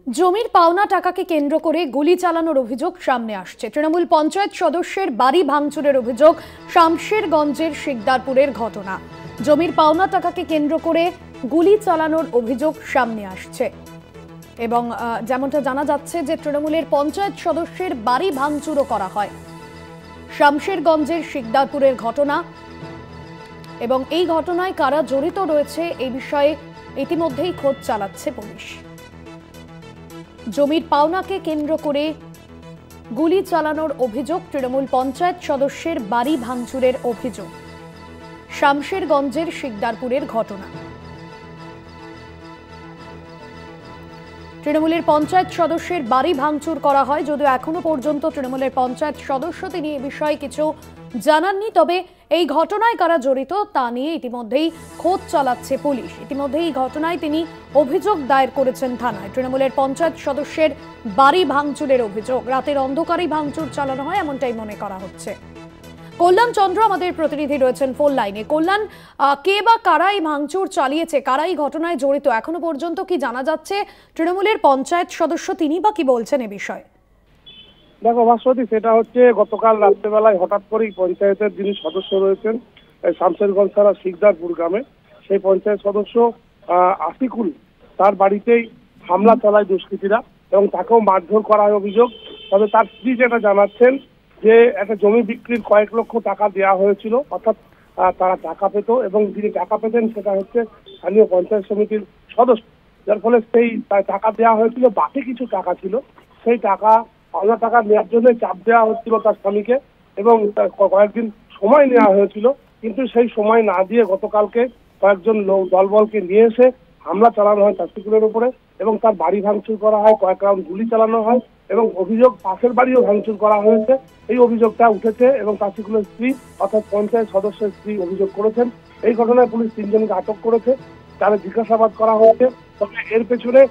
জমির পাওনা টাকাকে কেন্দ্র করে গুলি চালানোর অভিযোগ সামনে আসছে। তৃণমূল পঞ্চায়েত সদস্যের বাড়ি ভাঙচুরের অভিযোগ শামশেরগঞ্জের শিকদারপুরের ঘটনা। জমির পাওনা টাকাকে কেন্দ্র করে গুলি চালানোর অভিযোগ সামনে আসছে এবং যেমনটা জানা যাচ্ছে যে তৃণমূলের পঞ্চায়েত সদস্যের বাড়ি ভাঙচুরও করা হয়। শামশেরগঞ্জের শিকদারপুরের ঘটনা এবং এই ঘটনায় কারা জড়িত রয়েছে এই বিষয়ে ইতিমধ্যেই খোঁজ চালাচ্ছে পুলিশ। জমির পাওনাকে কেন্দ্র করে গুলি চালানোর অভিযোগ, তৃণমূল পঞ্চায়েত সদস্যের বাড়ি ভাঙচুরের অভিযোগ, শামশেরগঞ্জের শিকদারপুরের ঘটনা। তৃণমূলের পঞ্চায়েত সদস্যের বাড়ি ভাঙচুর করা হয়, যদিও এখনো পর্যন্ত তৃণমূলের পঞ্চায়েত সদস্য তিনি এ বিষয়ে কিছু জানাননি। তবে এই ঘটনায় কারা জড়িত তা নিয়ে ইতিমধ্যেই খোঁজ চালাচ্ছে পুলিশ। ইতিমধ্যেই এই ঘটনায় তিনি অভিযোগ দায়ের করেছেন থানায়। তৃণমূলের পঞ্চায়েত সদস্যের বাড়ি ভাঙচুরের অভিযোগ, রাতের অন্ধকারেই ভাঙচুর চালানো হয় এমনটাই মনে করা হচ্ছে। কল্যাণ চন্দ্র আমাদের প্রতিনিধি রয়েছেন ফোন লাইনে। কল্যাণ, কে বা কারা এই ভাঙচুর চালিয়েছে, কারা এই ঘটনায় জড়িত, এখনো পর্যন্ত কি জানা যাচ্ছে? তৃণমূলের পঞ্চায়েত সদস্য তিনি বা কি বলছেন এ বিষয়ে? দেখো ভাস্বতী, সেটা হচ্ছে গতকাল রাত্রেবেলায় হঠাৎ করেই পঞ্চায়েতের যিনি সদস্য রয়েছেন শামশেরগঞ্জ থানা শিকদারপুর গ্রামে, সেই পঞ্চায়েত সদস্য আশিকুল, তার বাড়িতেই হামলা চালায় দুষ্কৃতীরা এবং তাকেও মারধর করার অভিযোগ। তবে তার স্ত্রী যেটা জানাচ্ছেন যে একটা জমি বিক্রির কয়েক লক্ষ টাকা দেওয়া হয়েছিল, অর্থাৎ তারা টাকা পেত এবং যিনি টাকা পেতেন সেটা হচ্ছে স্থানীয় পঞ্চায়েত সমিতির সদস্য, যার ফলে সেই টাকা দেওয়া হয়েছিল। বাকি কিছু টাকা ছিল, সেই টাকা পাওনা টাকা নেওয়ার জন্য চাপ দেওয়া হচ্ছিল তার স্বামীকে এবং কয়েকদিন সময় নেওয়া হয়েছিল, কিন্তু সেই সময় না দিয়ে গতকালকে কয়েকজন দলবলকে নিয়ে এসে হামলা চালানো হয় তাসিকুলের উপরে এবং তার বাড়ি ভাঙচুর করা হয়, কয়েক রাউন্ড গুলি চালানো হয় এবং অভিযোগ পাশের বাড়িও ভাঙচুর করা হয়েছে। এই অভিযোগটা উঠেছে এবং তাসিকুলের স্ত্রী অর্থাৎ পঞ্চায়েত সদস্যের স্ত্রী অভিযোগ করেছেন। এই ঘটনায় পুলিশ 3 জনকে আটক করেছে, তারা জিজ্ঞাসাবাদ করা হয়েছে। তবে এর পেছনে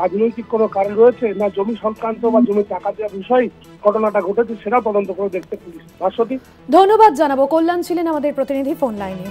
রাজনৈতিক কোনো কারণ রয়েছে না জমি সংক্রান্ত বা জমি টাকা দেওয়ার বিষয় ঘটনাটা ঘটেছে, সেটা তদন্ত করে দেখতে পুলিশ। ভাস্বতী, ধন্যবাদ জানাবো। কল্যাণ ছিলেন আমাদের প্রতিনিধি ফোন লাইনে।